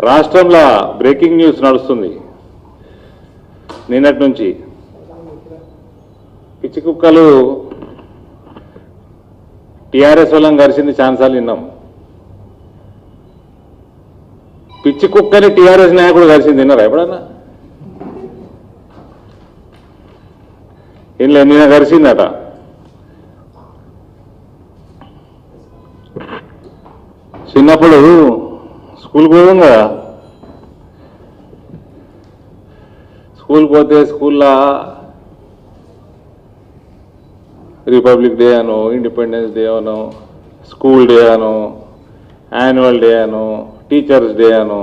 రాష్ట్రంలో breaking news నడుస్తుంది నిన్నటి నుంచి. పిచ్చి కుక్కలు టీఆర్ఎస్ వాళ్ళని కలిసింది ఛాన్సాలు విన్నాం. పిచ్చి కుక్కని టీఆర్ఎస్ నాయకుడు కలిసింది విన్నారా ఎప్పుడన్నా? ఇంట్లో నిన్న కలిసిందట. చిన్నప్పుడు స్కూల్కి పోయాం కదా, స్కూల్కి పోతే స్కూల్లో రిపబ్లిక్ డే అనో, ఇండిపెండెన్స్ డే అనో, స్కూల్ డే అనో, యాన్యువల్ డే అనో, టీచర్స్ డే అనో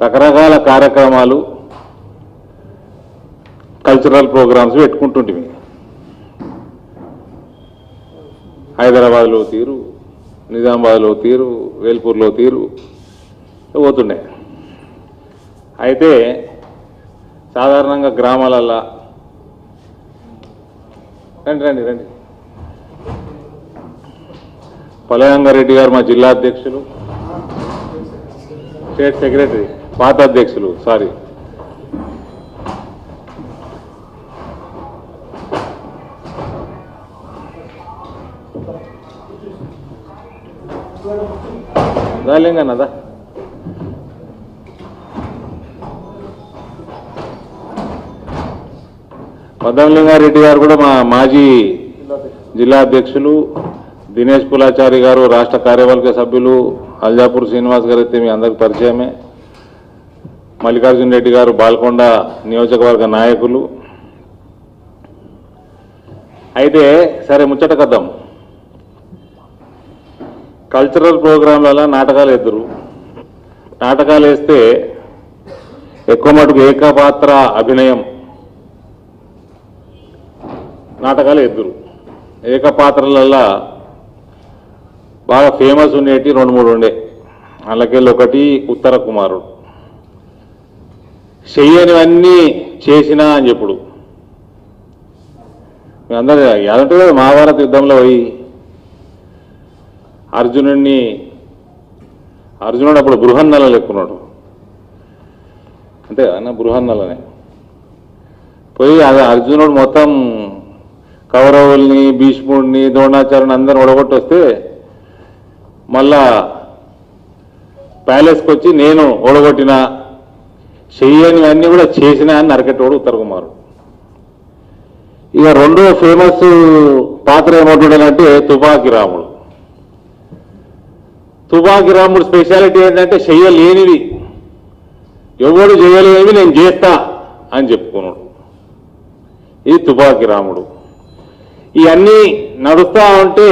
రకరకాల కార్యక్రమాలు, కల్చరల్ ప్రోగ్రామ్స్ పెట్టుకుంటుంటివి. హైదరాబాద్లో తీరు, నిజామాబాద్లో తీరు, వేల్పూర్లో తీరు పోతుండే. అయితే సాధారణంగా గ్రామాలల్లో రండి రండి రండి పల్లెరంగారెడ్డి గారు మా జిల్లా అధ్యక్షులు, స్టేట్ సెక్రటరీ, పాత అధ్యక్షులు, సారీ, దాలింగన్నదా పద్మలింగారెడ్డి గారు కూడా మా మాజీ జిల్లా అధ్యక్షులు, దినేష్ కులాచారి గారు రాష్ట్ర కార్యవర్గ సభ్యులు, అల్జాపూర్ శ్రీనివాస్ గారు అయితే మీ అందరికి పరిచయమే, మల్లికార్జున రెడ్డి గారు బాల్కొండ నియోజకవర్గ నాయకులు. అయితే సరే ముచ్చట కద్దాం. కల్చరల్ ప్రోగ్రాంలలో నాటకాలు ఎదురు, నాటకాలు వేస్తే ఎక్కువ మటుకు ఏకపాత్ర అభినయం నాటకాలు ఎదురు. ఏకపాత్రలలో బాగా ఫేమస్ ఉండేటి 2-3 ఉండే. అలాకెళ్ళి ఒకటి ఉత్తర కుమారుడు, చెయ్యనివన్నీ చేసినా అని చెప్పుడు. మీ అందరూ యాదంటే కదా మహాభారత యుద్ధంలో పోయి అర్జునుడు అప్పుడు బృహన్నల లెక్కున్నాడు, అంతే అన్న బృహన్నలనే పోయి అది అర్జునుడు మొత్తం కౌరవుల్ని, భీష్ముడిని, ద్రోణాచార్యుని అందరిని ఒడగొట్టి వస్తే మళ్ళా ప్యాలెస్కి వచ్చి నేను ఓడగొట్టిన, చెయ్యనివన్నీ కూడా చేసినా అని నరకెట్టోడు ఉత్తర కుమారుడు. ఇక రెండో ఫేమస్ పాత్ర ఏమంటుండేనంటే తుపాకి రాముడు. తుపాకి రాముడు స్పెషాలిటీ ఏంటంటే చెయ్యలేనివి, ఎవడు చేయలేనివి నేను చేస్తా అని చెప్పుకున్నాడు. ఇది తుపాకి రాముడు. ఇవన్నీ నడుస్తూ ఉంటే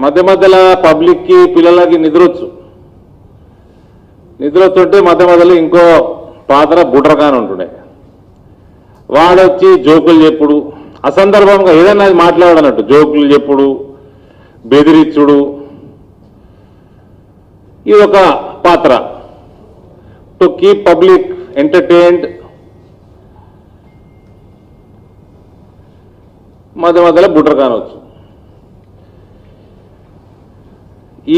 మధ్య మధ్యలో పబ్లిక్కి, పిల్లలకి నిద్రొస్తుంటే మధ్య మధ్యలో ఇంకో పాత్ర బుడ్రకాన్ ఉంటుండే. వాడొచ్చి జోకులు చెప్పుడు, అసందర్భంగా ఏదన్నా అది మాట్లాడనట్టు జోకులు చెప్పుడు, బెదిరించుడు. ఇది ఒక పాత్ర టు కీప్ పబ్లిక్ ఎంటర్టైన్డ్. మధ్య మధ్యలో బుట్రకాన్ వచ్చు.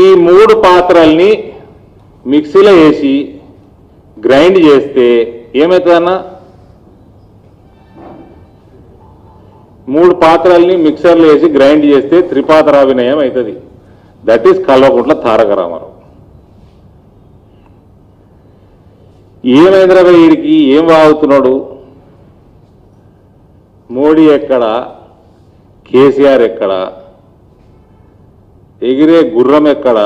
ఈ 3 పాత్రల్ని మిక్సీలో వేసి గ్రైండ్ చేస్తే ఏమవుతుందన్నా? 3 పాత్రల్ని మిక్సర్లో వేసి గ్రైండ్ చేస్తే త్రిపాత్రాభినయం అవుతుంది. That is Kalvakuntla Taraka Ramarao. ఏమైందిరా వీడికి, ఏం వాగుతున్నాడు? మోడీ ఎక్కడ, కేసీఆర్ ఎక్కడ, ఎగిరే గుర్రం ఎక్కడ,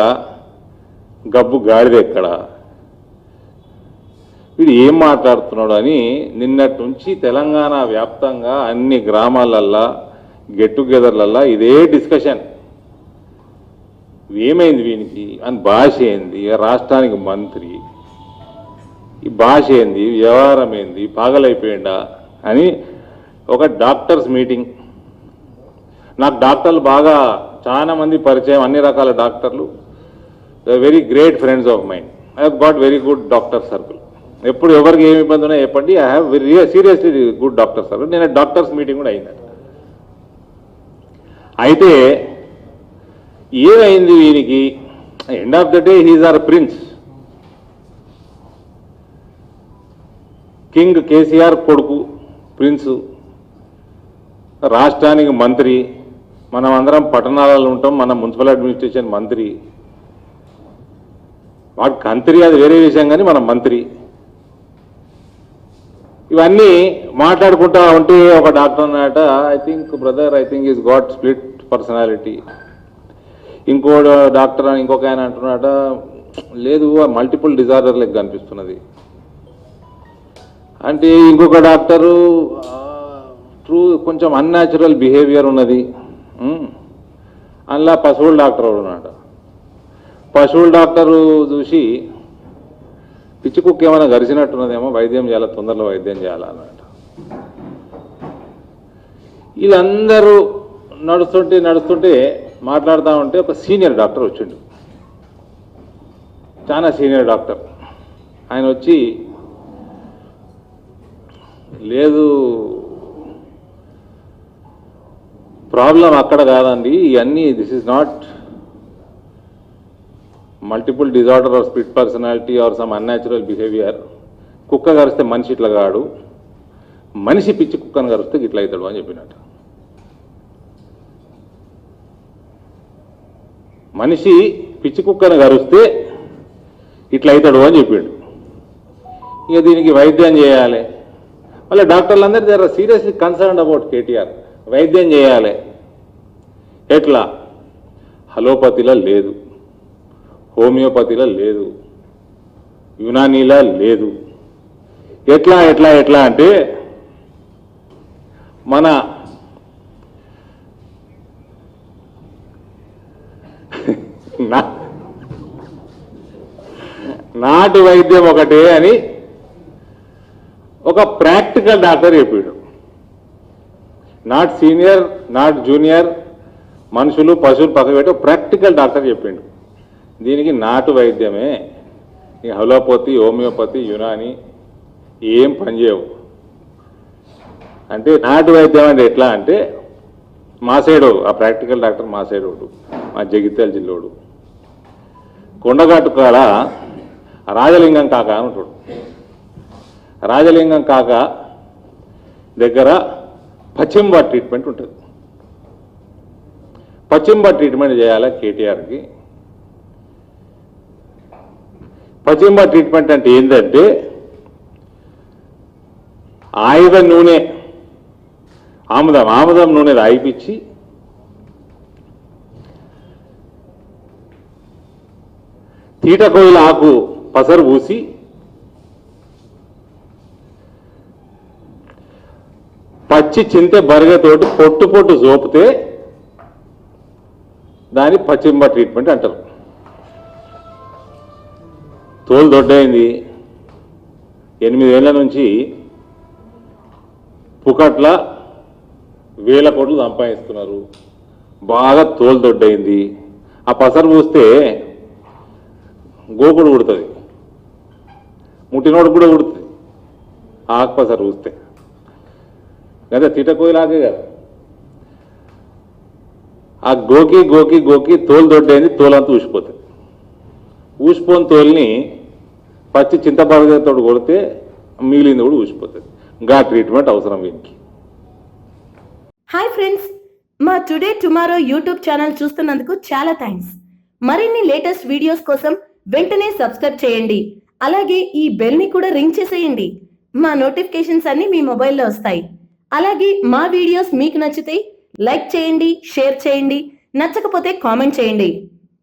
గబ్బు గాడిద ఎక్కడ, వీడు ఏం మాట్లాడుతున్నాడు అని నిన్నటి నుంచి తెలంగాణ వ్యాప్తంగా అన్ని గ్రామాలల్లా, గెట్ టుగెదర్లల్లా ఇదే డిస్కషన్. ఏమైంది వీనికి అని, భాష ఏంది, రాష్ట్రానికి మంత్రి, ఈ భాష ఏంది, వ్యవహారం ఏంది, పాగలైపోయిందా అని ఒక డాక్టర్స్ మీటింగ్. నాకు డాక్టర్లు బాగా చాలా మంది పరిచయం, అన్ని రకాల డాక్టర్లు, very great friends of mind. I have got very good doctor circle. ఎప్పుడు ఎవరికి ఏమి ఇబ్బంది ఉన్నా చెప్పండి, I have very seriously good doctor circle. నేను డాక్టర్స్ మీటింగ్ కూడా అయింది. అయితే ఏమైంది వీరికి? End of the day his or prince. King KCR కొడుకు ప్రిన్సు, రాష్ట్రానికి మంత్రి, మనం అందరం పట్టణాలలో ఉంటాం, మన మున్సిపల్ అడ్మినిస్ట్రేషన్ మంత్రి, వాడు కంత్రి అది వేరే విషయం, కానీ మన మంత్రి. ఇవన్నీ మాట్లాడుకుంటా ఉంటే ఒక డాక్టర్ అన్నట, I think is got split personality. ఇంకో డాక్టర్ అని ఇంకొక ఆయన అంటున్నాట, లేదు మల్టిపుల్ డిజార్డర్ లెక్క కనిపిస్తున్నది అంటే. ఇంకొక డాక్టరు కొంచెం అన్యాచురల్ బిహేవియర్ ఉన్నది. అందులో పశువుల డాక్టర్ ఉన్నాడు. పశువుల డాక్టరు చూసి పిచ్చి కుక్క ఏమైనా గరిచినట్టున్నదేమో, వైద్యం చేయాలి, తొందరలో వైద్యం చేయాలన్నమాట. వీళ్ళందరూ నడుస్తుంటే మాట్లాడుతూ ఉంటే ఒక సీనియర్ డాక్టర్ వచ్చిండు, చాలా సీనియర్ డాక్టర్. ఆయన వచ్చి, లేదు ప్రాబ్లం అక్కడ కాదండి, ఇవన్నీ this is not multiple disorder or split personality or some unnatural behaviour. కుక్క కరిస్తే మనిషి ఇట్లా కాడు, మనిషి పిచ్చి కుక్కను కరిస్తే ఇట్లా అవుతాడు అని చెప్పినట్టు. మనిషి పిచ్చి కుక్కను కరిస్తే ఇట్లా అవుతాడు అని చెప్పిండు. ఇక దీనికి వైద్యం చేయాలి. మళ్ళీ డాక్టర్లందరూ they are seriously concerned about KTR. వైద్యం చేయాలి, ఎట్లా? అలోపతిలో లేదు, హోమియోపతిలో లేదు, యునానీలో లేదు. ఎట్లా ఎట్లా ఎట్లా అంటే, మన నాటు వైద్యం ఒకటే అని ఒక ప్రాక్టికల్ డాక్టర్ చెప్పాడు. నాట్ సీనియర్, నాట్ జూనియర్, మనుషులు పశువులు పక్కన పెట్టి ప్రాక్టికల్ డాక్టర్ చెప్పిండు, దీనికి నాటు వైద్యమే, ఈ అలోపతి, హోమియోపతి, యునాని ఏం పనిచేయవు. అంటే నాటు వైద్యం అంటే ఎట్లా అంటే, మా సైడు ఆ ప్రాక్టికల్ డాక్టర్ మా సైడు, మా జగిత్యాల జిల్లోడు, కొండగట్టు కాడ రాజలింగం కాక అని ఉంటాడు. రాజలింగం కాక దగ్గర పశ్చిమ ట్రీట్మెంట్ ఉంటుంది. పశ్చిమ ట్రీట్మెంట్ చేయాలి కేటీఆర్కి. పశ్చిమ ట్రీట్మెంట్ అంటే ఏంటంటే, ఆయుధ నూనె, ఆముదం నూనె రాయిపించి తీటకోయిల ఆకు పసరు పూసి పచ్చి చింతె బరగతోటి పొట్టు సోపితే దాన్ని పశ్చిమ ట్రీట్మెంట్ అంటారు. తోలు దొడ్డైంది, 8 ఏళ్ల నుంచి పుకట్ల వేల కోట్లు సంపాదిస్తున్నారు, బాగా తోలు దొడ్డైంది. ఆ పసరు పూస్తే గోకుడు ఉడుతుంది, ముట్టినోడు కూడా ఉడుతుంది ఆకు పసరు పూస్తే. అదే తిటకోయిలాగే కదా, ఆ గోకి గోకి గోకి తోలు దొడ్డైంది, తోలంతా ఊసిపోతుంది. ఊసిపోని తోలుని పచ్చి చింతపరగతో కొడితే మిగిలింది కూడా ఊసిపోతుంది. గా ట్రీట్మెంట్ అవసరం వీనికి. హాయ్ ఫ్రెండ్స్, మా టుడే టుమారో యూట్యూబ్ ఛానల్ చూస్తున్నందుకు చాలా థ్యాంక్స్. మరిన్ని లేటెస్ట్ వీడియోస్ కోసం వెంటనే సబ్స్క్రైబ్ చేయండి. అలాగే ఈ బెల్ ని కూడా రింగ్ చేసేయండి. మా నోటిఫికేషన్స్ అన్ని మీ మొబైల్లో వస్తాయి. అలాగే మా వీడియోస్ మీకు నచ్చితే లైక్ చేయండి, షేర్ చేయండి, నచ్చకపోతే కామెంట్ చేయండి.